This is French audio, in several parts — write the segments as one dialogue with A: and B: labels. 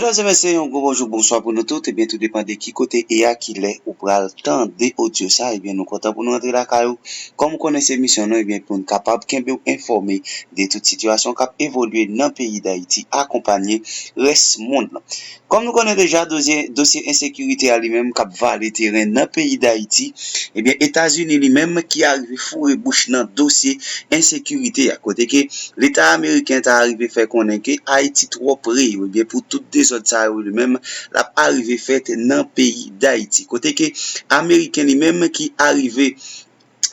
A: Mesdames et messieurs, un gros bonjour, bonsoir pour nous tous. Et bien, tout dépend de qui côté et à qui l'est ou pral temps de audio ça. Et bien, nous comptons pour nous rentrer la caillou. Comme vous connaissez mission, nous, et bien, pour nous capable de informer de toute situation qui a évolué dans le pays d'Haïti, accompagner reste monde. Comme nous connaissons déjà dossier insécurité à lui-même qui va les terrains dans le pays d'Haïti, et bien, États-Unis lui-même qui arrive Foure Bouch dans dossier insécurité à côté que l'État américain est arrivé faire connaître que Haïti trop près, et bien, pour toutes des autres ça lui-même, la arrivé faite dans le pays d'Haïti. Côté que Ameriken lui-même qui arrivé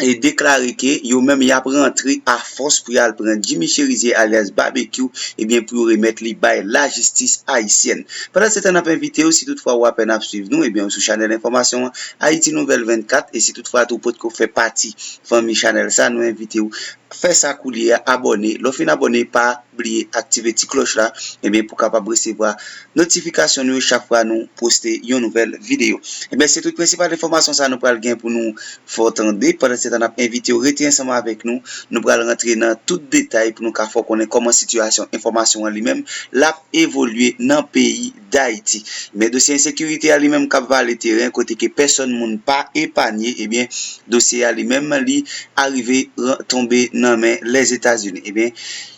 A: et déclaré que yo même y a rentré à force pour y aller prendre Jimmy Cherisier alias barbecue et bien pour remettre li by la justice haïtienne. Pendant ce temps on a invité aussi toutefois ou à peine à suivre nous et bien sur channel information Haiti Nouvel 24 et si toutefois tout pote qu'on fait partie famille channel ça nous invité ou faire ça couler abonner l'offre abonner pas oublier activer petite cloche là et bien pour capable recevoir notification nous chaque fois nous poster une nouvelle vidéo. Et bien c'est toute principale information ça nous pral gain pour nous faut attendre pendant ce temps on a invité au rete ensemble avec nous pral rentrer dans tout détail pour nous ca faut connaître comment situation information en lui-même l'a évolué dans pays d'Haïti. Mais dossier insécurité à lui-même cap va le terrain côté que personne monde pas épargné et bien dossier à lui-même li arrivé tomber dans les États-Unis. Et bien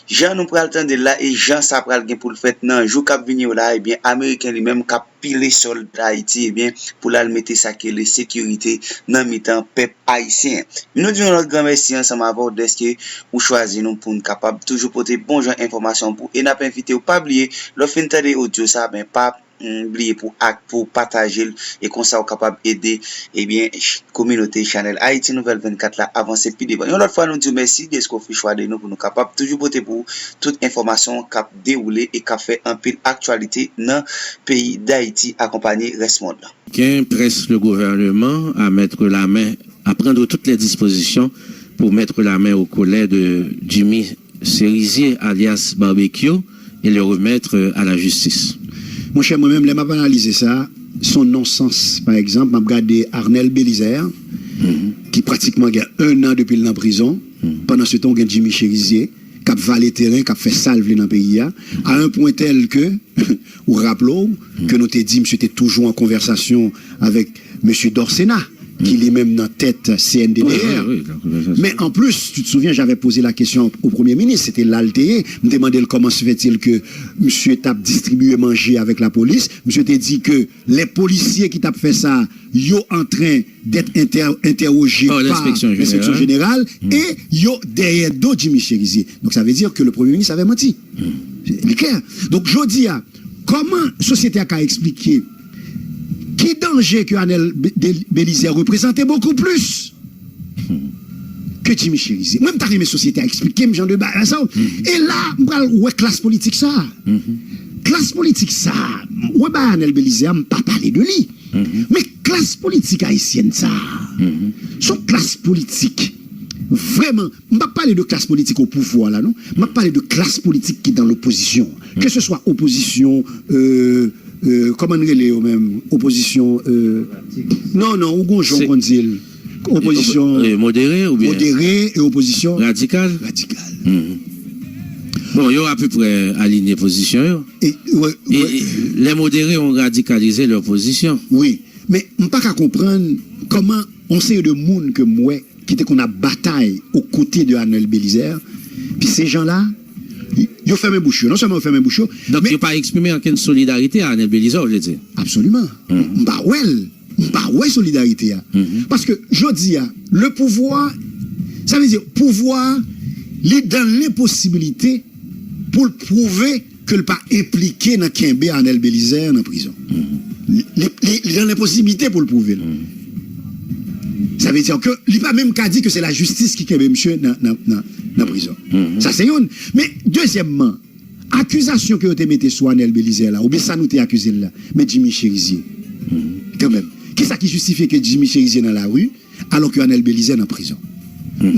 A: Jean nous pral tande là et Jean ça pral gen pour le fait nan jou k'ap venir là et bien Ameriken lui-même k'ap pile sol d'Haïti et bien pour la mettre ça que les sécurité dans mi-temps peuple haïtien. Nous disons notre grand merci ensemble avec Dosye ou choisir nous pour nous capable toujours porter bon genre information pour et n'a pas invité ou pas oublier le fin de audio ça ben pas oublier pour partager et comme ça capable aider et bien communauté channel Haiti Nouvel 24 là avancer plus devant. Une autre fois nous disons merci de ce qu'on fait choix de nous pour nous capable toujours porter pour toute information cap dérouler et cap fait un pile actualité dans pays d'Haïti accompagné reste monde.
B: Qui presse le gouvernement à mettre la main à prendre toutes les dispositions pour mettre la main au collet de Jimmy Cherisier alias barbecue et le remettre à la justice.
C: Mon cher, moi-même, je vais analyser ça. Son non-sens, par exemple, je regardé Arnel Bélizer, qui pratiquement a 1 an depuis en prison. Pendant ce temps, il y a Jimmy Cherisier, qui a valé terrain, qui a fait salve dans le pays, à un point tel que, ou rappelons, que nous t'ai dit, monsieur était toujours en conversation avec monsieur Dosye, qui est même dans la tête CNDDR. Mais en plus, tu te souviens, j'avais posé la question au Premier ministre, c'était l'altéé, me demandait comment se fait-il que monsieur t'a distribué manger avec la police. Monsieur t'a dit que les policiers qui t'a fait ça, yo en train d'être interrogés par l'inspection générale et yo derrière d'autres Jimmy Cherisier. Donc ça veut dire que le Premier ministre avait menti. C'est clair. Donc je dis, comment la société a expliqué qui danger que Arnel Bélizer représentait beaucoup plus que Jimmy Cherisier. Même t'as mes sociétés à expliquer, mes gens de bas, ça. Et là, ouais, classe politique ça. Classe politique ça. Ouais, bah, Arnel Bélizer, on pas parler de lui. Mais classe politique haïtienne ça. Son classe politique. Vraiment, on va parler de classe politique au pouvoir là, non? On va parler de classe politique qui est dans l'opposition. Que ce soit opposition, comment on relève au même opposition non ou gonjon qu'on dit opposition
B: modérée ou bien
C: modérée et opposition
B: radicale bon yo à peu près aligné position et les modérés ont radicalisé leur position
C: oui mais on pas qu'à comprendre comment on sait de monde que moi qui était qu'on a bataille aux côtés de Arnel Bélizer puis ces gens là ils ont fermé bouche, non seulement ils ont fermé bouche.
B: Donc, ils n'ont pas exprimé aucune solidarité à Arnel Bélizer, je dis.
C: Absolument. Bah ouais, solidarité. Parce que, je dis, le pouvoir, ça veut dire, pouvoir, il est dans les possibilités pour le prouver que le pas impliqué dans Kembe Arnel Bélizer en prison. Il est dans les possibilités pour le prouver. Ça veut dire que, il n'est pas même qu'à dire que c'est la justice qui Kembe monsieur dans la prison. Ça c'est une. Mais deuxièmement, accusation que vous avez mis sur Arnel Bélizer là, ou bien ça nous t'est accusé là, mais Jimmy Cherisier. Quand même. Qui ça qui justifie que Jimmy Cherisier dans la rue alors que Arnel Bélizer dans la prison?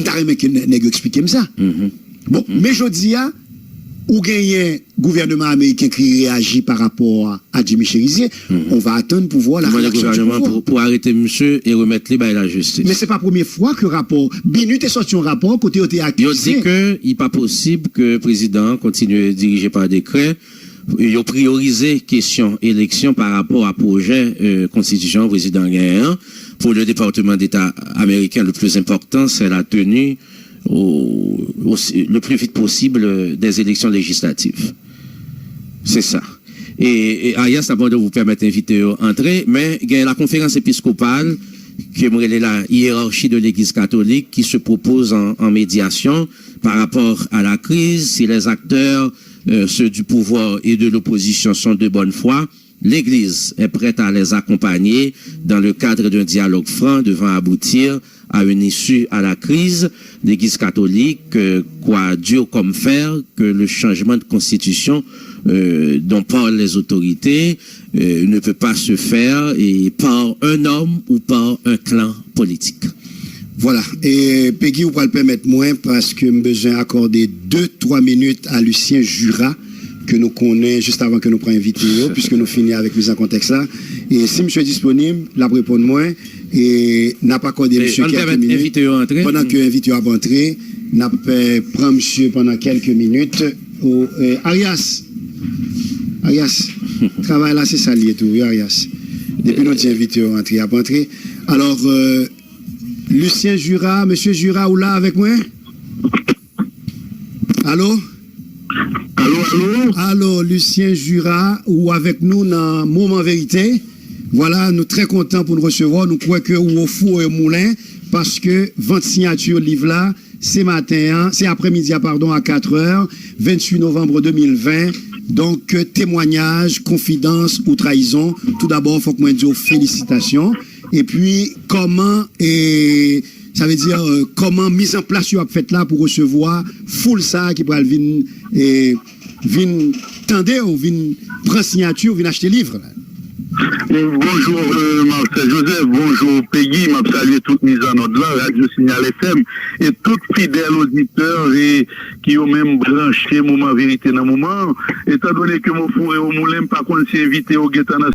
C: T'as remis que nèg expliquer ça. Bon, mais je dis ou gagner gouvernement américain qui réagit par rapport à Jimmy Cherisier, on va attendre pour voir la réaction du gouvernement
B: pour arrêter monsieur et remettre les à la justice.
C: Mais c'est pas la première fois que rapport Binut est sorti un rapport côté où accusé.
B: Il dit que il pas possible que le président continue à diriger par décret ils ont priorisé question élection par rapport à projet constitution président gagnant. Pour le département d'État américain, le plus important, c'est la tenue le plus vite possible des élections législatives. C'est ça. Et Arias, d'abord de vous permettre d'inviter Antre, mais il y a la conférence épiscopale qui est la hiérarchie de l'Église catholique qui se propose en médiation par rapport à la crise. Si les acteurs, ceux du pouvoir et de l'opposition sont de bonne foi, l'Église est prête à les accompagner dans le cadre d'un dialogue franc devant aboutir à une issue à la crise. L'Église catholique croit dur comme fer que le changement de constitution dont parlent les autorités ne peut pas se faire et par un homme ou par un clan politique.
C: Voilà. Et Peggy, vous pouvez le permettre moins parce que j'ai besoin d'accorder 2-3 minutes à Lucien Jura, que nous connaissons juste avant que nous prenions invité, puisque nous finissons avec mise en contexte là. Et si monsieur est disponible, la répondre moins et n'a pas accordé monsieur quelques minutes. Pendant que l'invité a entré, n'a pas prend monsieur pendant quelques minutes. Arias, travail là c'est ça lié tout, Arias. Depuis notre invité à entrer. Alors Lucien Jura, monsieur Jura, ou là avec moi? Allô? Allô, Lucien Jura, ou avec nous dans Moment Vérité. Voilà, nous très contents pour nous recevoir. Nous croyons que ou au Foure et au Moulin, parce que 20 signatures livre là, c'est matin, c'est après-midi, pardon, à 4h, 28 novembre 2020. Donc, témoignage, confidence ou trahison. Tout d'abord, il faut que moi dise félicitations. Et puis, comment ça veut dire comment mise en place vous avez fait là pour recevoir full ça qui pourra venir tendre ou venir prendre signature ou venir acheter livre là.
D: Bonjour Marcel Joseph, bonjour Peggy, m'a salué toute mise en ordre là, Radio Signal FM et tout fidèle auditeur et qui ont même branché Moment Vérité dans moment, étant donné que mon Foure et au Moulin par contre c'est invité au Guetana.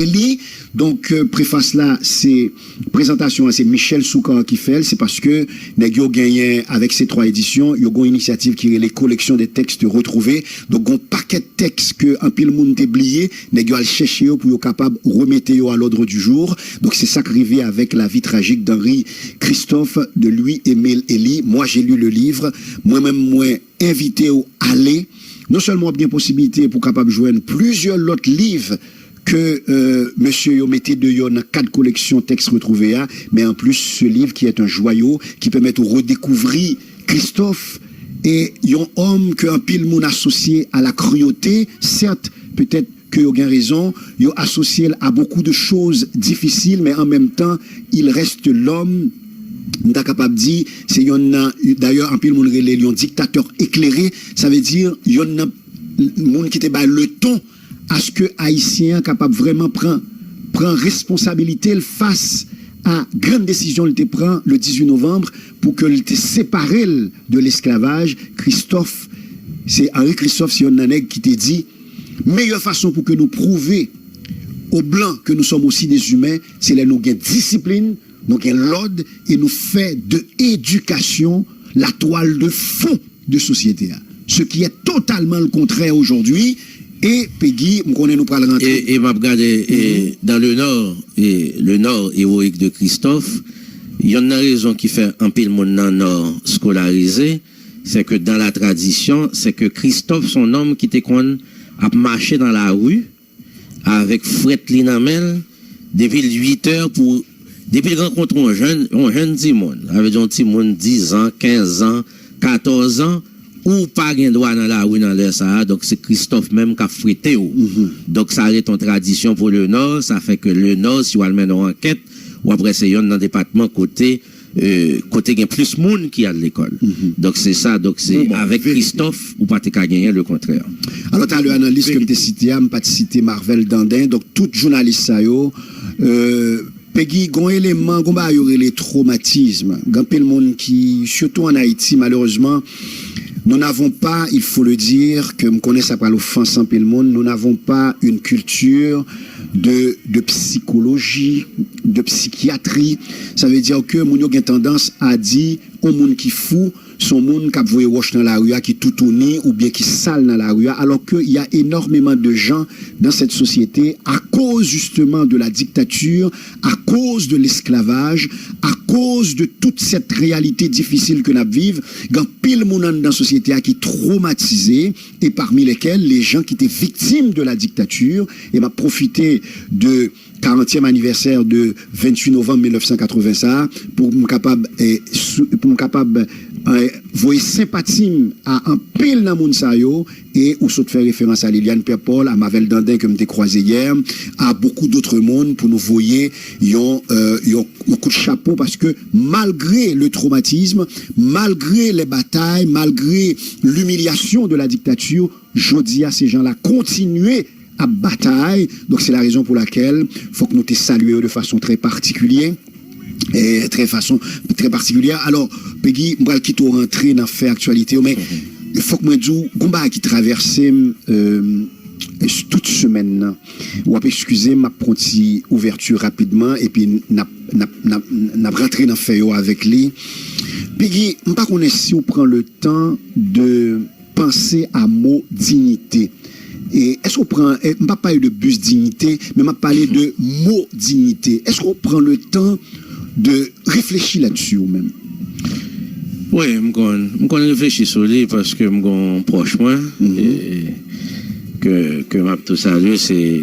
C: Donc préface là, c'est présentation, c'est Michel Soukan qui fait, c'est parce que nèg yo gagné avec ces 3 éditions, yo gon initiative qui est les collections des textes retrouvés. Donc gon paquet de textes que un pile monde oublié, nèg yo al chercher pour yo capable remettre yo à l'ordre du jour. Donc c'est ça qui arrivé avec la vie tragique d'Henri Christophe de Louis-Émile Elie. Moi j'ai lu le livre, moi-même invité à aller, non seulement bien possibilité pour capable joindre plusieurs autres livres que monsieur yo mettez de yo dans 4 collections textes retrouvés, mais en plus ce livre qui est un joyau qui permet de redécouvrir Christophe et un homme que un pile moun associé à la cruauté, certes peut-être que yo gen raison, yo associé à beaucoup de choses difficiles, mais en même temps il reste l'homme. On est capable de dire, c'est d'ailleurs un pile moun relé un dictateur éclairé, ça veut dire y en a moun qui te ba le ton à ce que Haïtien capable vraiment prend responsabilité face à grande décision qu'il prend le 18 novembre pour que il te séparé de l'esclavage. Christophe, c'est Henri Christophe, c'est un nègre qui te dit meilleure façon pour que nous prouver aux blancs que nous sommes aussi des humains, c'est là nous gain discipline, nous gain l'ordre et nous fait de éducation la toile de fond de société. Ce qui est totalement le contraire aujourd'hui. Et Peggy, nous pral rentrer.
B: Et m'a regardé dans le nord héroïque de Christophe, il y en a raison qui fait un pile monde dans le nord scolarisé, c'est que dans la tradition, c'est que Christophe, son homme qui était qu'on a marché dans la rue avec Fret Linamel depuis 8 heures pour depuis qu'il rencontre un jeune petit monde, avec un petit monde 10 ans, 15 ans, 14 ans, ou pas gen droit dans la rue dans l'air ça, donc c'est Christophe même qui a frété. Donc ça arrête en tradition pour le Nord, ça fait que le Nord, si on a une enquête, ou après c'est dans le département côté il y a plus de monde qui a de l'école. Donc c'est ça, donc c'est avec Christophe, ou pas qu'à gagner le contraire.
C: Alors tu as l'analyse que tu as cité, je pas cité Marvel Dandin, donc tout journaliste ça yo, Peggy, gon élément, gon ba y les traumatismes, gan le monde qui, surtout en Haïti malheureusement, nous n'avons pas, il faut le dire, que me connais ça par l'offense en peu le monde, nous n'avons pas une culture de psychologie, de psychiatrie. Ça veut dire que moun yo gen tendance à dire au monde qui fou, son monde qui voyé wash dans la rue, qui tout tourné ou bien qui sale dans la rue, alors qu'il y a énormément de gens dans cette société à cause justement de la dictature, à cause de l'esclavage, à cause de toute cette réalité difficile que nous vivons, quand pile monde dans la société qui est traumatisé et parmi lesquels les gens qui étaient victimes de la dictature et m'a profité de 40e anniversaire de 28 novembre 1980 ça pour me capable voyer sympathie à un pile dans monde ça yo et ou saute faire référence à Liliane Pierre-Paul, à Mavel Dandin que me croisé hier, à beaucoup d'autres mondes pour nous voyer yon coup de chapeau parce que malgré le traumatisme, malgré les batailles, malgré l'humiliation de la dictature, je dis à ces gens-là continuer à bataille. Donc c'est la raison pour laquelle faut que nous te saluions de façon très particulière. Et très particulière. Alors, Peggy, je vais quitter rentrer dans fait actualité, mais il faut que moi dise, combat qui traverse toute semaine. Ou excusez ma petite ouverture rapidement et puis n'a rentré dans fait avec lui. Peggy, je ne sais pas si on prend le temps de penser à mot dignité. Et est-ce qu'on prend, je ne pas parler de bus dignité, mais je parler de mot dignité. Est-ce qu'on prend le temps de réfléchir là-dessus ou même?
B: Oui, je réfléchis sur lui parce que je suis proche moi. Que m'a tout salué, c'est